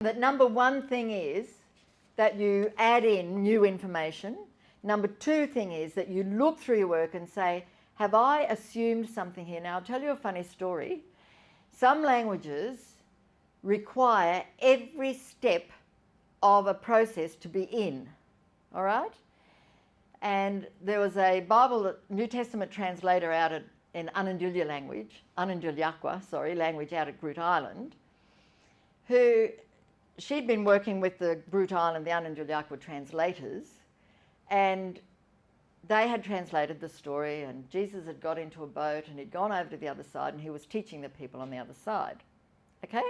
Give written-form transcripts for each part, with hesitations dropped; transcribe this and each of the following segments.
That number one thing is that you add in new information. Number two thing is that you look through your work and say, have I assumed something here? Now, I'll tell you a funny story. Some languages require every step of a process to be in, all right? And there was a Bible, New Testament translator out in Anandulyakwa language out at Groote Island, who she'd been working with the Groote Island, the Anandulyakwa translators, and they had translated the story, and Jesus had got into a boat and he'd gone over to the other side and he was teaching the people on the other side. Okay?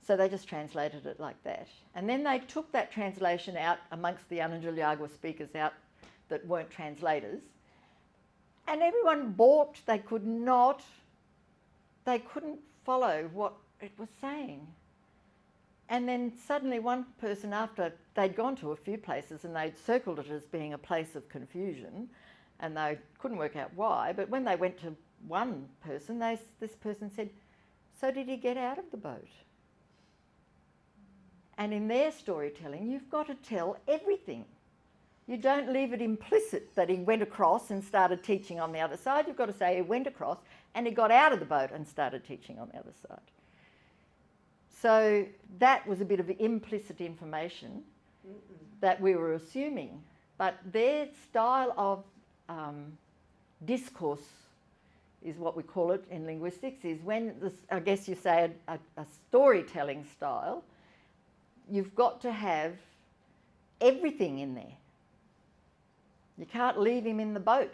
So they just translated it like that. And then they took that translation out amongst the Anandulyakwa speakers out that weren't translators. And everyone balked. They couldn't follow what it was saying. And then suddenly one person, after they'd gone to a few places and they'd circled it as being a place of confusion, and they couldn't work out why, but when they went to one person, this person said, so did he get out of the boat? And in their storytelling, you've got to tell everything. You don't leave it implicit that he went across and started teaching on the other side. You've got to say he went across and he got out of the boat and started teaching on the other side. So that was a bit of implicit information that we were assuming. But their style of discourse is what we call it in linguistics, is when, I guess you say a storytelling style, you've got to have everything in there. You can't leave him in the boat.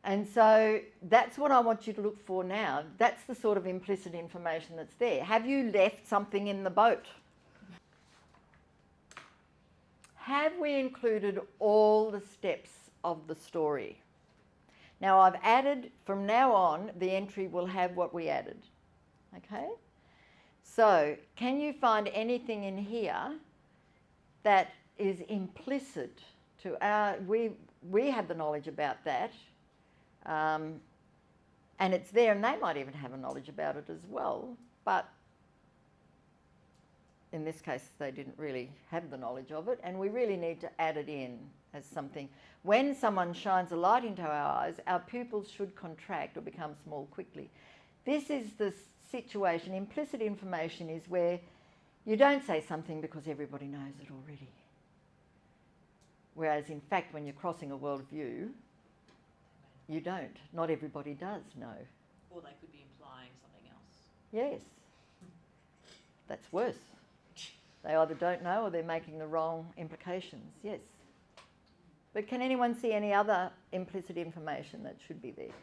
And so that's what I want you to look for now. That's the sort of implicit information that's there. Have you left something in the boat? Have we included all the steps of the story? Now I've added, from now on, the entry will have what we added. Okay? So, can you find anything in here that is implicit to our... We have the knowledge about that, and it's there, and they might even have a knowledge about it as well, but in this case they didn't really have the knowledge of it, and we really need to add it in as something. When someone shines a light into our eyes, our pupils should contract or become small quickly. This is the situation. Implicit information is where you don't say something because everybody knows it already. Whereas in fact, when you're crossing a worldview, you don't. Not everybody does know. Or they could be implying something else. Yes. That's worse. They either don't know or they're making the wrong implications. Yes. But can anyone see any other implicit information that should be there?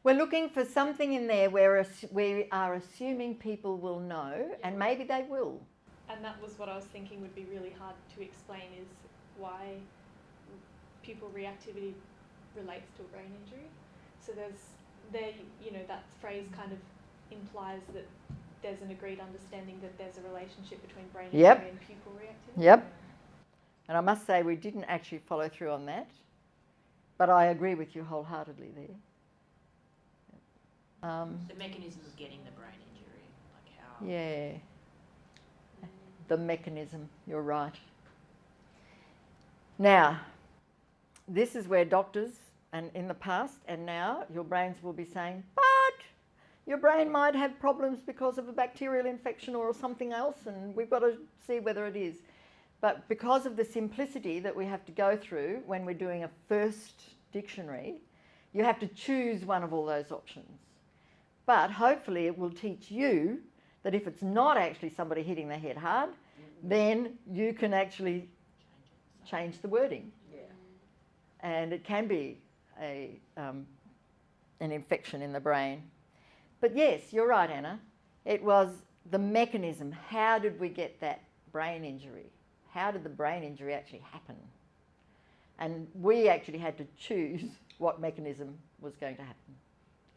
We're looking for something in there where we are assuming people will know, and maybe they will. And that was what I was thinking would be really hard to explain, is why pupil reactivity relates to a brain injury. So that phrase kind of implies that there's an agreed understanding that there's a relationship between brain injury and pupil reactivity. Yep. And I must say we didn't actually follow through on that, but I agree with you wholeheartedly there. The mechanism of getting the brain injury, like how... Yeah. The mechanism, you're right. Now, this is where doctors, and in the past and now, your brains will be saying, but your brain might have problems because of a bacterial infection or something else, and we've got to see whether it is. But because of the simplicity that we have to go through when we're doing a first dictionary, you have to choose one of all those options. But hopefully it will teach you that if it's not actually somebody hitting their head hard, then you can actually change the wording. Yeah. And it can be an infection in the brain. But yes, you're right, Anna. It was the mechanism. How did we get that brain injury? How did the brain injury actually happen? And we actually had to choose what mechanism was going to happen.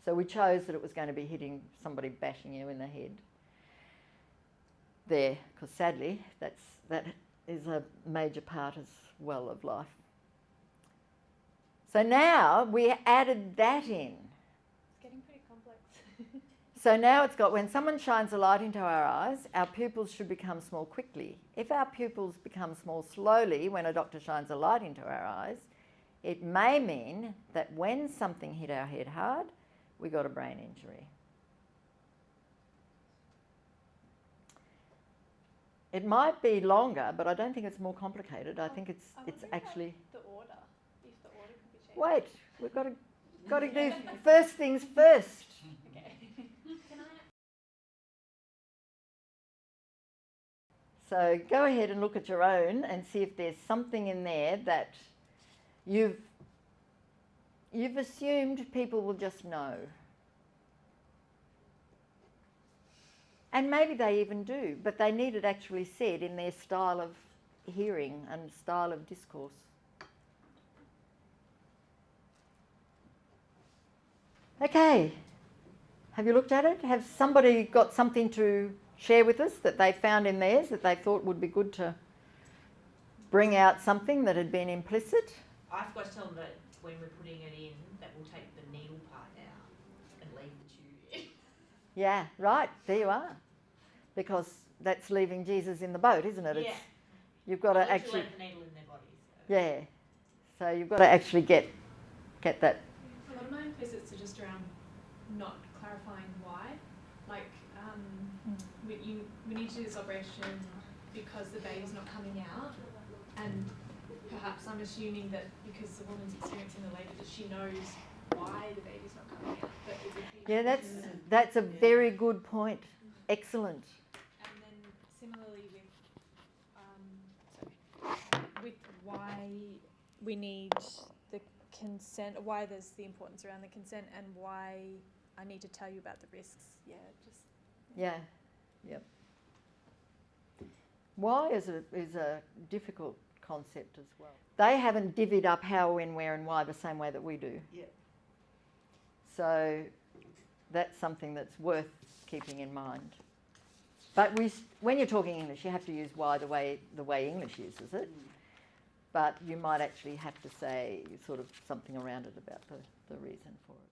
So we chose that it was going to be hitting somebody, bashing you in the head there, because sadly that is a major part as well of life. So now we added that in. It's getting pretty complex. So now it's got, when someone shines a light into our eyes, our pupils should become small quickly. If our pupils become small slowly when a doctor shines a light into our eyes, it may mean that when something hit our head hard, we got a brain injury. It might be longer, but I don't think it's more complicated. I think it's actually... The order, if the order could be changed. Wait, we've got to do first things first. Okay. So go ahead and look at your own and see if there's something in there that you've assumed people will just know. And maybe they even do, but they need it actually said in their style of hearing and style of discourse. Okay, have you looked at it? Has somebody got something to share with us that they found in theirs that they thought would be good to bring out something that had been implicit? I forgot to tell them that when we're putting it in, that we'll take the needle part out and leave the tube in. Yeah, right, there you are. Because that's leaving Jesus in the boat, isn't it? Yeah. You've got to Literally actually... leave the needle in their body. So. Yeah. So you've got to actually get that. A lot of my implicits are just around not clarifying why. Like, we need to do this operation because the baby's not coming out, and perhaps I'm assuming that because the woman's experiencing the labour that she knows why the baby's not coming out. But it would be That's a very good point. Excellent. And then similarly with why we need the consent, why there's the importance around the consent, and why I need to tell you about the risks. Yeah, just. Yeah. Yep. Why is a difficult concept as well. They haven't divvied up how, when, where, and why the same way that we do. Yeah. So that's something that's worth keeping in mind. But when you're talking English, you have to use why the way English uses it. But you might actually have to say sort of something around it about the reason for it.